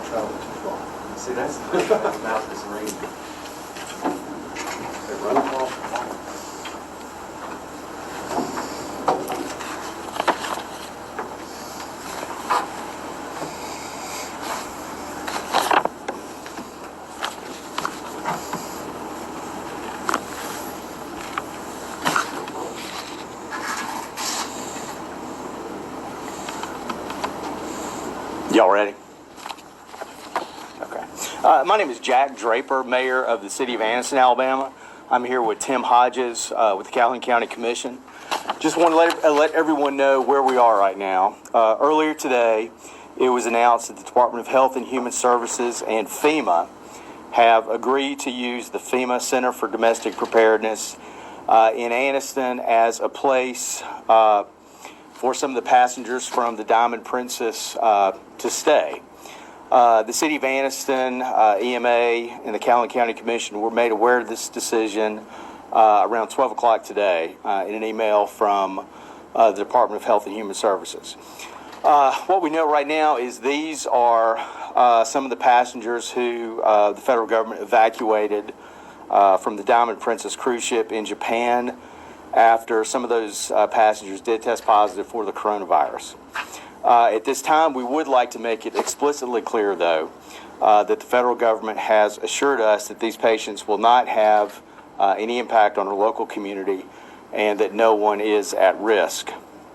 travel too far. See, that's mouth is ringing. They run across the farm. Y'all ready? Okay. My name is Jack Draper, Mayor of the City of Anniston, Alabama. I'm here with Tim Hodges with the Calhoun County Commission. Just want to let everyone know where we are right now. Earlier today, it was announced that the Department of Health and Human Services and FEMA have agreed to use the FEMA Center for Domestic Preparedness in Anniston as a place for some of the passengers from the Diamond Princess to stay. The City of Anniston, EMA, and the Calhoun County Commission were made aware of this decision around 12 o'clock today in an email from the Department of Health and Human Services. What we know right now is these are some of the passengers who the federal government evacuated from the Diamond Princess cruise ship in Japan after some of those passengers did test positive for the coronavirus. At this time, we would like to make it explicitly clear, though, that the federal government has assured us that these patients will not have any impact on our local community and that no one is at risk.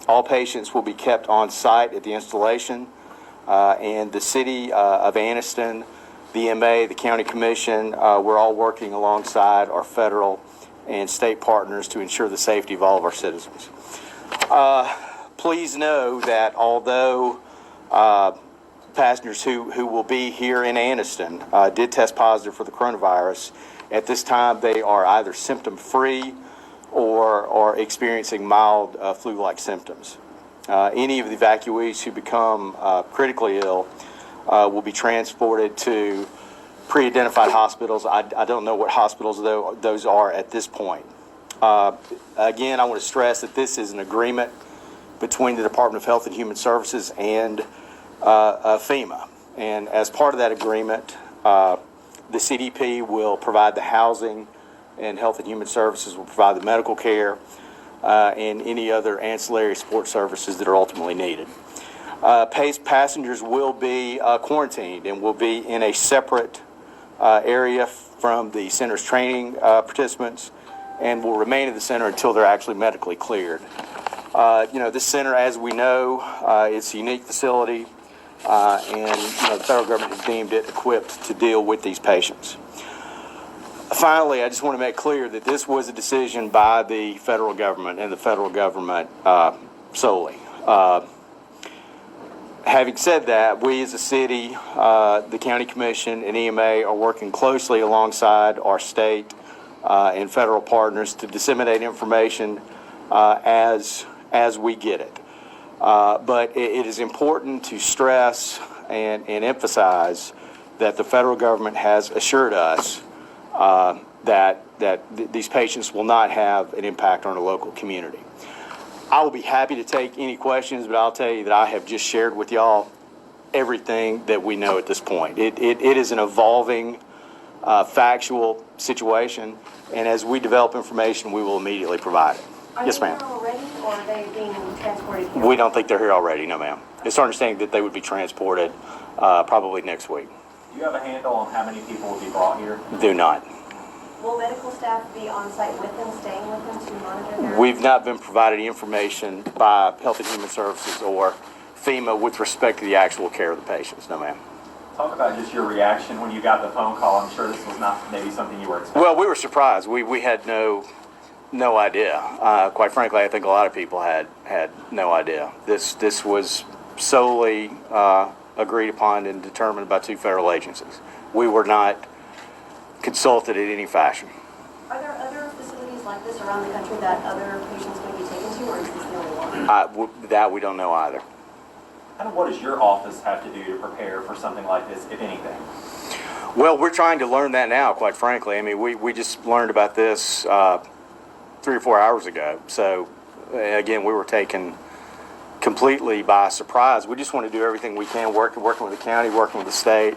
All patients will be kept on site at the installation, and the City of Anniston, the EMA, the County Commission, we're all working alongside our federal and state partners to ensure the safety of all of our citizens. Please know that although passengers who will be here in Anniston did test positive for the coronavirus, at this time they are either symptom-free or experiencing mild flu-like symptoms. Any of the evacuees who become critically ill will be transported to pre-identified hospitals. I don't know what hospitals those are at this point. Again, I want to stress that this is an agreement between the Department of Health and Human Services and FEMA. And as part of that agreement, the CDP will provide the housing, and Health and Human Services will provide the medical care and any other ancillary support services that are ultimately needed. Passengers will be quarantined and will be in a separate area from the center's training participants and will remain in the center until they're actually medically cleared. This center, as we know, it's a unique facility, and the federal government has deemed it equipped to deal with these patients. Finally, I just want to make clear that this was a decision by the federal government and the federal government solely. Having said that, we as a city, the County Commission and EMA are working closely alongside our state and federal partners to disseminate information as we get it. But it is important to stress and emphasize that the federal government has assured us that these patients will not have an impact on the local community. I will be happy to take any questions, but I'll tell you that I have just shared with y'all everything that we know at this point. It is an evolving factual situation, and as we develop information, we will immediately provide it. Yes, ma'am. Are they here already, or are they being transported here? We don't think they're here already, no, ma'am. It's our understanding that they would be transported probably next week. Do you have a handle on how many people will be brought here? Do not. Will medical staff be on site with them, staying with them to monitor their... We've not been provided any information by Health and Human Services or FEMA with respect to the actual care of the patients, no, ma'am. Talk about just your reaction when you got the phone call. I'm sure this was not maybe something you were expecting. Well, we were surprised. We had no idea. Quite frankly, I think a lot of people had no idea. This was solely agreed upon and determined by two federal agencies. We were not consulted in any fashion. Are there other facilities like this around the country that other patients may be taken to, or is this the only one? That we don't know either. Kind of what does your office have to do to prepare for something like this, if anything? Well, we're trying to learn that now, quite frankly. I mean, we just learned about this 3 or 4 hours ago. So, again, we were taken completely by surprise. We just want to do everything we can, working with the county, working with the state,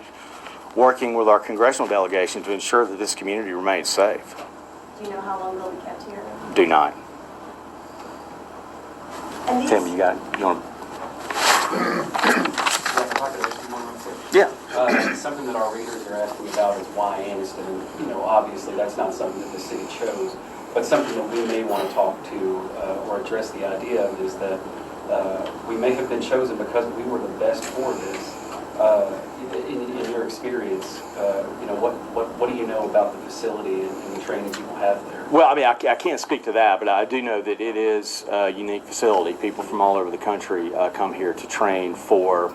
working with our congressional delegation to ensure that this community remains safe. Do you know how long they'll be kept here? Do not. And these, Tim, you want Yeah. Yeah. Something that our readers are asking about is why Anniston, and, you know, obviously that's not something that the city chose, but something that we may want to talk to or address the idea of is that we may have been chosen because we were the best for this. In your experience, you know, what do you know about the facility and the training people have there? Well, I mean, I can't speak to that, but I do know that it is a unique facility. People from all over the country come here to train for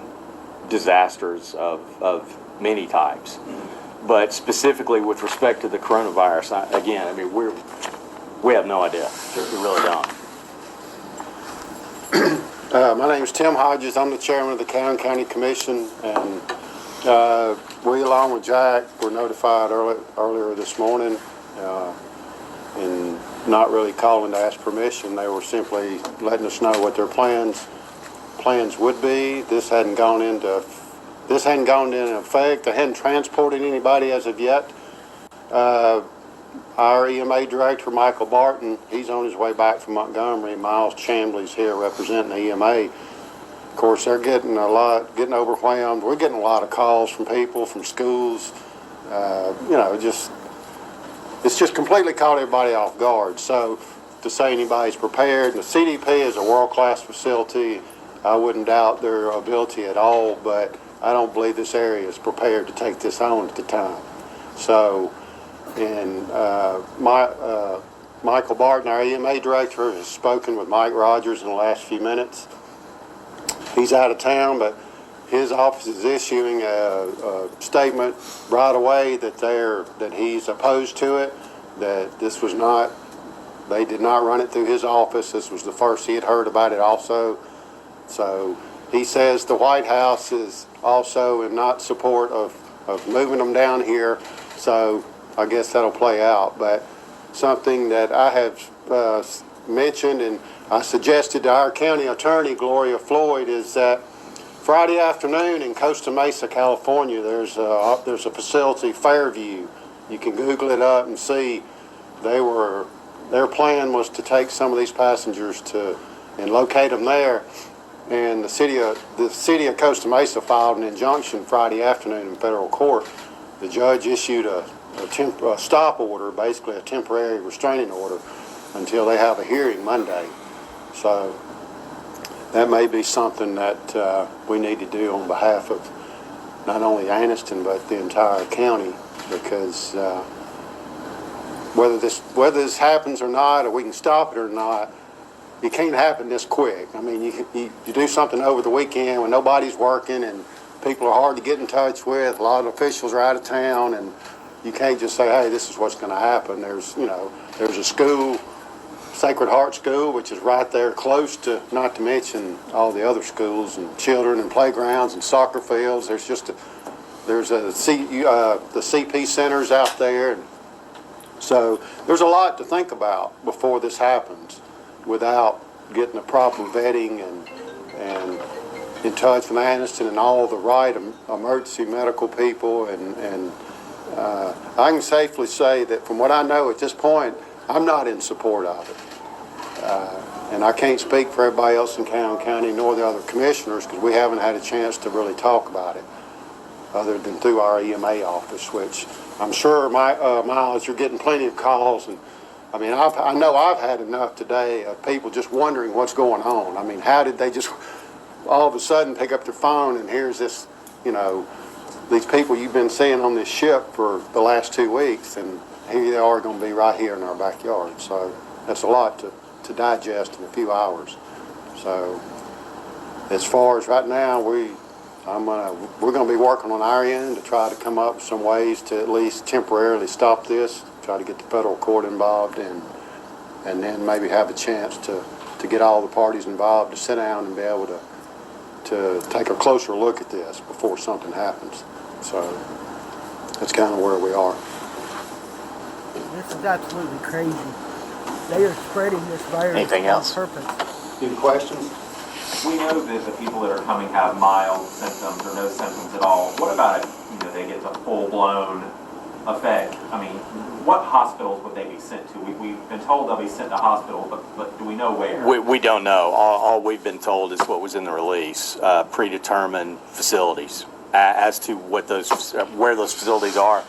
disasters of many types. But specifically with respect to the coronavirus, again, I mean, we have no idea. We really don't. My name is Tim Hodges. I'm the chairman of the Calhoun County Commission, and we, along with Jack, were notified earlier this morning, and not really calling to ask permission. They were simply letting us know what their plans would be. This hadn't gone into effect. They hadn't transported anybody as of yet. Our EMA director, Michael Barton, he's on his way back from Montgomery. Miles Chambly's here representing the EMA. Of course, they're getting overwhelmed. We're getting a lot of calls from people, from schools. You know, it's just completely caught everybody off guard. So to say anybody's prepared, and the CDP is a world-class facility. I wouldn't doubt their ability at all, but I don't believe this area is prepared to take this on at the time. So, and Michael Barton, our EMA director, has spoken with Mike Rogers in the last few minutes. He's out of town, but his office is issuing a statement right away that he's opposed to it, that this was not, they did not run it through his office. This was the first he had heard about it also. So he says the White House is also in not support of moving them down here. So I guess that'll play out. But something that I have mentioned and I suggested to our county attorney, Gloria Floyd, is that Friday afternoon in Costa Mesa, California, there's a facility, Fairview. You can Google it up and see. Their plan was to take some of these passengers and locate them there. And the city of Costa Mesa filed an injunction Friday afternoon in federal court. The judge issued a stop order, basically a temporary restraining order, until they have a hearing Monday. So that may be something that we need to do on behalf of not only Anniston but the entire county, because whether this happens or not, or we can stop it or not, it can't happen this quick. I mean, you do something over the weekend when nobody's working and people are hard to get in touch with. A lot of officials are out of town, and you can't just say, hey, this is what's going to happen. There's a school, Sacred Heart School, which is right there close to, not to mention all the other schools and children and playgrounds and soccer fields. There's the CP centers out there. And so there's a lot to think about before this happens, without getting the proper vetting and in touch with Anniston and all the right emergency medical people. And I can safely say that from what I know at this point, I'm not in support of it. And I can't speak for everybody else in Calhoun County nor the other commissioners, because we haven't had a chance to really talk about it other than through our EMA office, which I'm sure, Miles, you're getting plenty of calls. And I mean, I know I've had enough today of people just wondering what's going on. I mean, how did they just all of a sudden pick up their phone and here's this, these people you've been seeing on this ship for the last 2 weeks, and here they are going to be right here in our backyard. So that's a lot to digest in a few hours. So as far as right now, we're going to be working on our end to try to come up with some ways to at least temporarily stop this, try to get the federal court involved, and then maybe have a chance to get all the parties involved to sit down and be able to take a closer look at this before something happens. So that's kind of where we are. This is absolutely crazy. They are spreading this virus Anything else? on purpose. Any questions? we know that the people that are coming have mild symptoms or no symptoms at all. What about if, they get to full-blown effect? I mean, what hospitals would they be sent to? We've been told they'll be sent to hospital, but do we know where? We don't know. All we've been told is what was in the release, predetermined facilities. As to where those facilities are,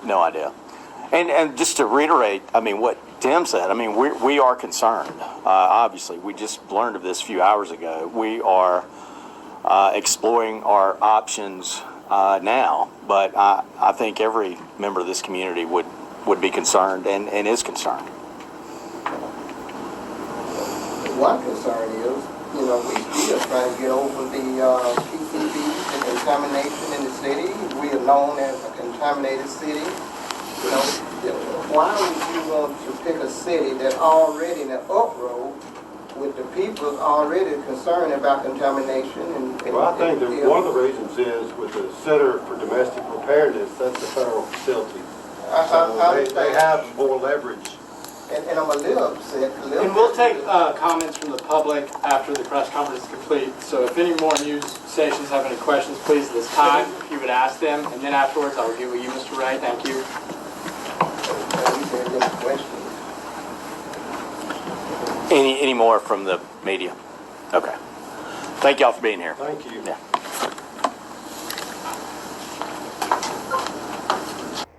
no idea. And just to reiterate, I mean, what Tim said, I mean, we are concerned. Obviously, we just learned of this a few hours ago. We are exploring our options now, but I think every member of this community would be concerned and is concerned. One concern is, we still trying to get over the PCB, the contamination in the city. We are known as a contaminated city. Why would you want to pick a city that already in an uproar with the people already concerned about contamination? Well, I think that one of the reasons is with the Center for Domestic Preparedness, that's a federal facility. So they have more leverage. And I'm a little upset. And we'll take comments from the public after the press conference is complete. So if any more news stations have any questions, please at this time, if you would ask them. And then afterwards, I'll give you, Mr. Ray. Thank you. Any more from the media? Okay. Thank y'all for being here. Thank you. Yeah.